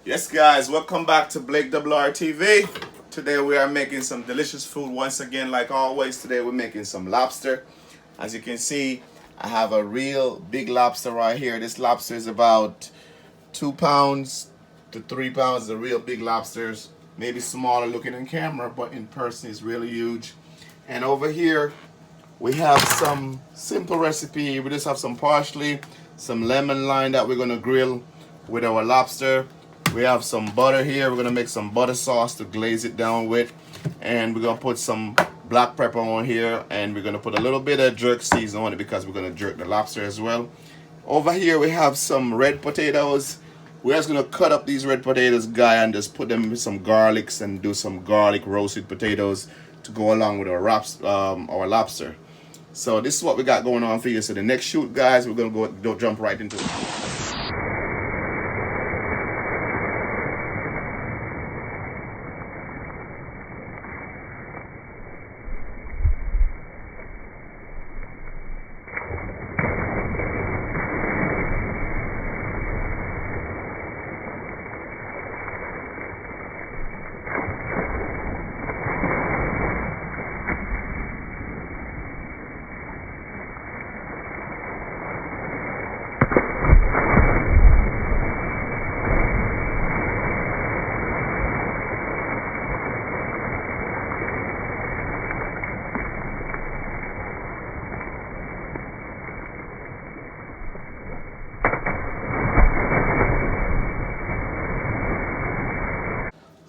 Yes, guys, welcome back to Blake WR TV. Today we are making some delicious food once again, like always. Today we're making some lobster. As you can see, I have a real big lobster right here. This lobster is about 2 pounds to 3 pounds. The real big lobsters, maybe smaller looking in camera, but in person it's really huge. And over here we have some simple recipe. We just have some parsley, some lemon lime that we're gonna grill with our lobster. We have some butter here. We're gonna make some butter sauce to glaze it down with, and we're gonna put some black pepper on here, and we're gonna put a little bit of jerk season on it because we're gonna jerk the lobster as well. Over here we have some red potatoes. We're just gonna cut up these red potatoes, guy, and just put them with some garlics and do some garlic roasted potatoes to go along with our lobster. So this is what we got going on for you. So the next shoot, guys, we're gonna go jump right into it.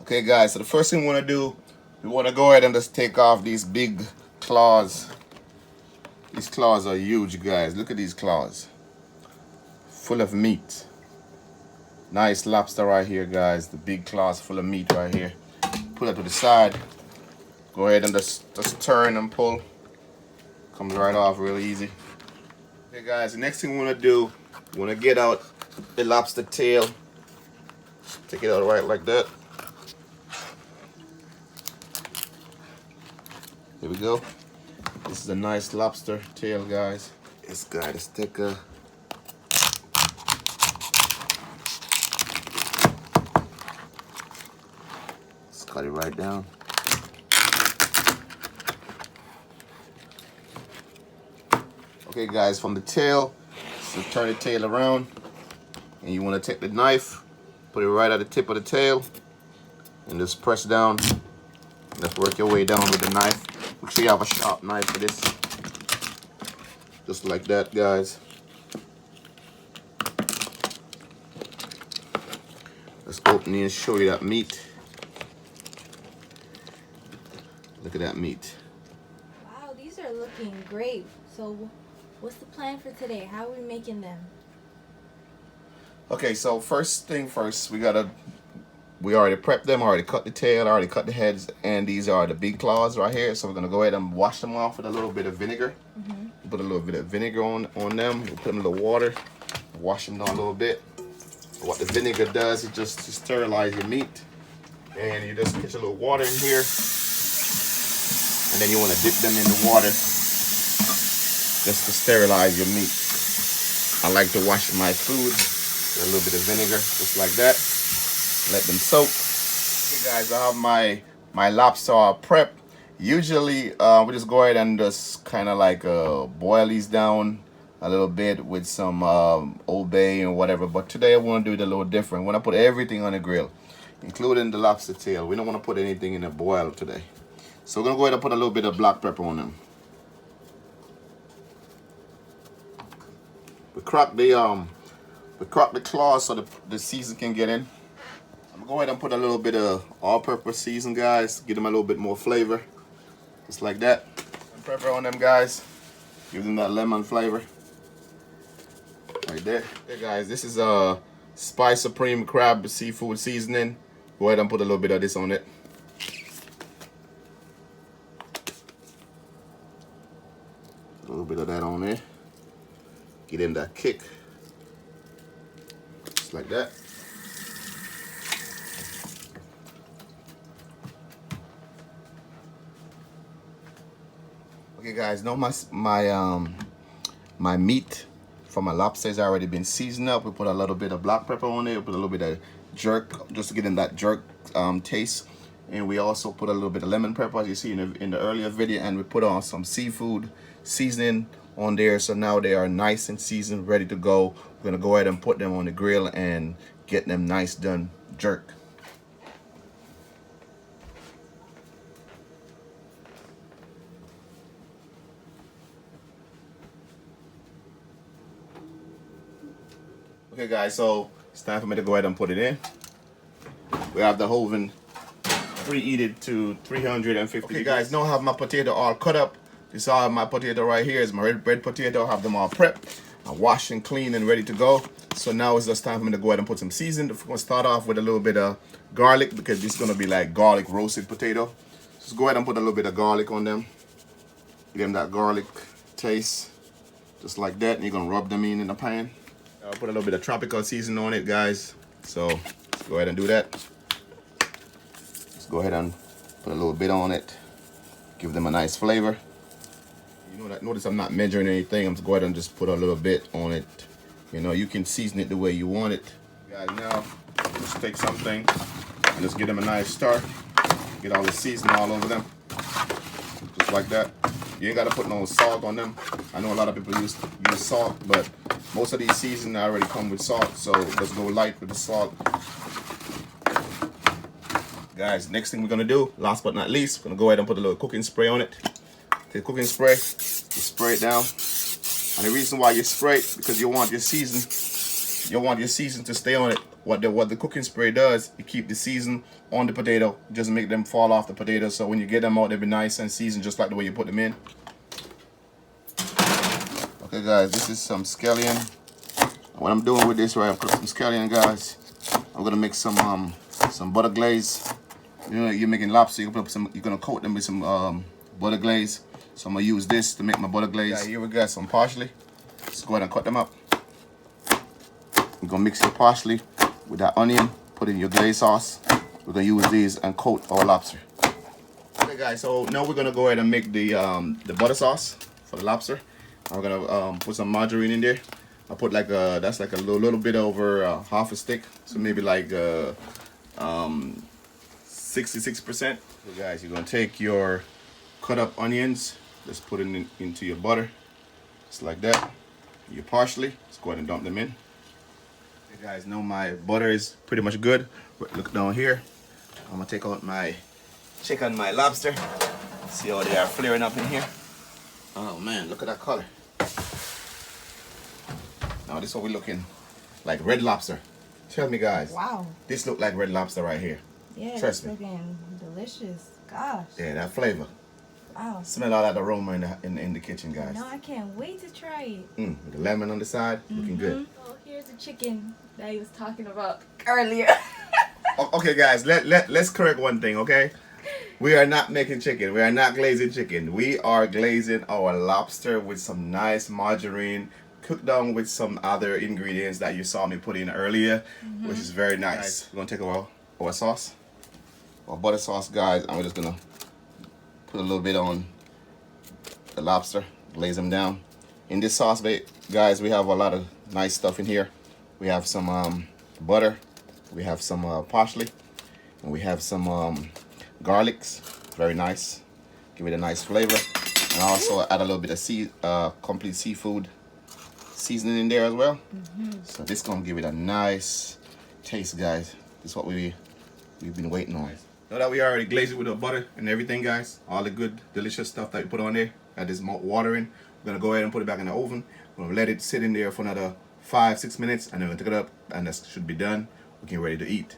Okay, guys, so the first thing we want to do, we want to go ahead and just take off these big claws. These claws are huge, guys. Look at these claws. Full of meat. Nice lobster right here, guys. The big claws full of meat right here. Put it to the side. Go ahead and just turn and pull. Comes right off real easy. Okay, guys, the next thing we want to do, we want to get out the lobster tail. Take it out right like that. Here we go. This is a nice lobster tail, guys. This guy, let's take a... Let's cut it right down. Okay, guys, from the tail, so turn the tail around, and you want to take the knife, put it right at the tip of the tail, and just press down. Let's work your way down with the knife. Make sure you have a sharp knife for this. Just like that, guys. Let's open it and show you that meat. Look at that meat. Wow, these are looking great. So what's the plan for today? How are we making them? Okay, so first thing first, we already prepped them, already cut the tail, already cut the heads, and these are the big claws right here. So we're gonna go ahead and wash them off with a little bit of vinegar. Put a little bit of vinegar on them. We'll put them in the water, wash them down a little bit. What the vinegar does is just to sterilize your meat. And you just put a little water in here, and then you want to dip them in the water just to sterilize your meat. I like to wash my food with a little bit of vinegar, just like that. Let them soak. Okay, guys, I have my lobster prep. Usually we just go ahead and just kind of like boil these down a little bit with some Old Bay or whatever, but today I want to do it a little different. I want to put everything on the grill, including the lobster tail. We don't want to put anything in the boil today, so we're gonna go ahead and put a little bit of black pepper on them. We crack the claws so the season can get in. I'm gonna go ahead and put a little bit of all-purpose season, guys. Give them a little bit more flavor, just like that. And pepper on them, guys. Give them that lemon flavor, right there. Okay, guys, this is a Spice Supreme Crab Seafood Seasoning. Go ahead and put a little bit of this on it. A little bit of that on there. Get him that kick, just like that. Okay, guys, now my meat from my lobster has already been seasoned up. We put a little bit of black pepper on it. We put a little bit of jerk, just to get in that jerk taste. And we also put a little bit of lemon pepper, as you see in the earlier video, and we put on some seafood seasoning on there. So now they are nice and seasoned, ready to go. We're gonna go ahead and put them on the grill and get them nice done jerk. Okay guys, so it's time for me to go ahead and put it in. We have the oven preheated to 350 degrees. Okay guys, now I have my potato all cut up. This all my potato right here is my red potato. I have them all prepped. I washed and clean and ready to go. So now it's just time for me to go ahead and put some seasoning. We're gonna start off with a little bit of garlic because this is gonna be like garlic roasted potato. Just go ahead and put a little bit of garlic on them. Give them that garlic taste, just like that. And you're gonna rub them in the pan. I'll put a little bit of tropical seasoning on it, guys. So let's go ahead and do that. Let's go ahead and put a little bit on it. Give them a nice flavor. You know that, notice I'm not measuring anything. I'm just go ahead and just put a little bit on it. You know, you can season it the way you want it. Guys, now just take something and just give them a nice start. Get all the seasoning all over them. Just like that. You ain't gotta put no salt on them. I know a lot of people use salt, but most of these seasonings already come with salt, so let's go light with the salt. Guys, next thing we're gonna do, last but not least, we're gonna go ahead and put a little cooking spray on it. Take cooking spray, you spray it down. And the reason why you spray it, because you want your season to stay on it. What the cooking spray does, it keep the season on the potato. It doesn't make them fall off the potato. So when you get them out, they'll be nice and seasoned just like the way you put them in. Okay guys, this is some scallion. What I'm doing with this, right, I'm putting some scallion, guys. I'm gonna make some butter glaze. You know, you're making lobster, you're gonna coat them with some butter glaze. So I'm gonna use this to make my butter glaze. Yeah, here we got some parsley. Let's go ahead and cut them up. You're gonna mix your parsley with that onion, put in your glaze sauce. We're gonna use these and coat our lobster. Okay guys, so now we're gonna go ahead and make the butter sauce for the lobster. I'm gonna put some margarine in there. I put like that's like a little bit over half a stick, so maybe like 66%. So guys, you're gonna take your cut up onions, just put it into your butter, just like that. Your parsley, let's go ahead and dump them in. Okay guys, now my butter is pretty much good. Look down here. I'm gonna take out my chicken, my lobster. See how they are flaring up in here. Oh man, look at that color. Now this is what we're looking like, red lobster. Tell me guys. Wow. This look like red lobster right here. Yeah, trust it's me. looking delicious. Gosh. Yeah, that flavor. Wow. Smell all that aroma in the kitchen, guys. No, I can't wait to try it. With the lemon on the side, looking good. Oh, here's the chicken that he was talking about earlier. Okay, guys, let's correct one thing, okay? We are not making chicken. We are not glazing chicken. We are glazing our lobster with some nice margarine, cooked down with some other ingredients that you saw me put in earlier, which is very nice. We're gonna take our sauce, our butter sauce, guys, and we're just gonna put a little bit on the lobster, glaze them down. In this sauce, guys, we have a lot of nice stuff in here. We have some butter, we have some parsley, and we have some garlics. Very nice. Give it a nice flavor. And also add a little bit of complete seafood seasoning in there as well. So this is gonna give it a nice taste, guys. This is what we've been waiting on. Now that we already glazed it with the butter and everything, guys, all the good, delicious stuff that we put on there, add this water in. We're gonna go ahead and put it back in the oven. We're gonna let it sit in there for another 5-6 minutes, and then we're gonna take it up, and that should be done. We're getting ready to eat.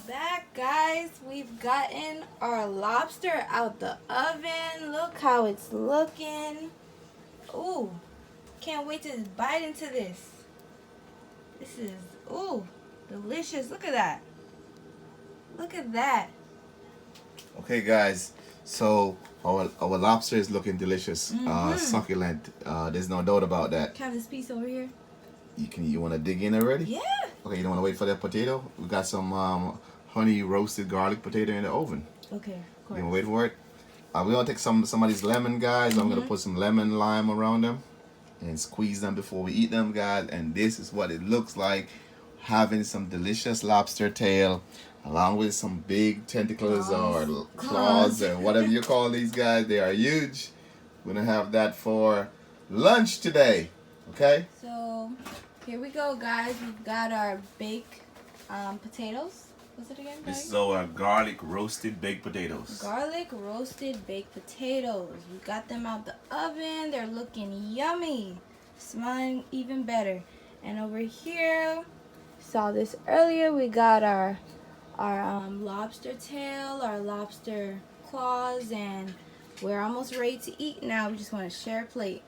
Back, guys, we've gotten our lobster out the oven. Look how it's looking. Ooh, can't wait to bite into this. This is, ooh, delicious. Look at that. Look at that. Okay, guys, so our lobster is looking delicious, succulent. There's no doubt about that. Have this piece over here. You want to dig in already? Yeah. Okay, you don't want to wait for that potato? We got some honey roasted garlic potato in the oven. Okay, of course. You want to wait for it? We're going to take some of these lemon, guys. I'm going to put some lemon lime around them. and squeeze them before we eat them, guys. And this is what it looks like, having some delicious lobster tail along with some big tentacles or claws or whatever you call these guys. They are huge. We're gonna have that for lunch today. Okay, so here we go, guys. We've got our baked potatoes. What's it again, This is our garlic roasted baked potatoes. Garlic roasted baked potatoes. We got them out the oven. They're looking yummy. Smelling even better. And over here, saw this earlier, we got our lobster tail, our lobster claws, and we're almost ready to eat now. We just want to share a plate.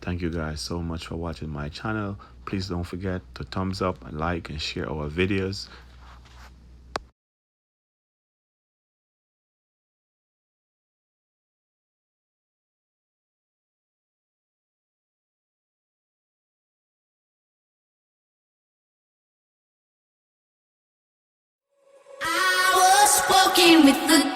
Thank you guys so much for watching my channel. Please don't forget to thumbs up and like and share our videos. I was walking with the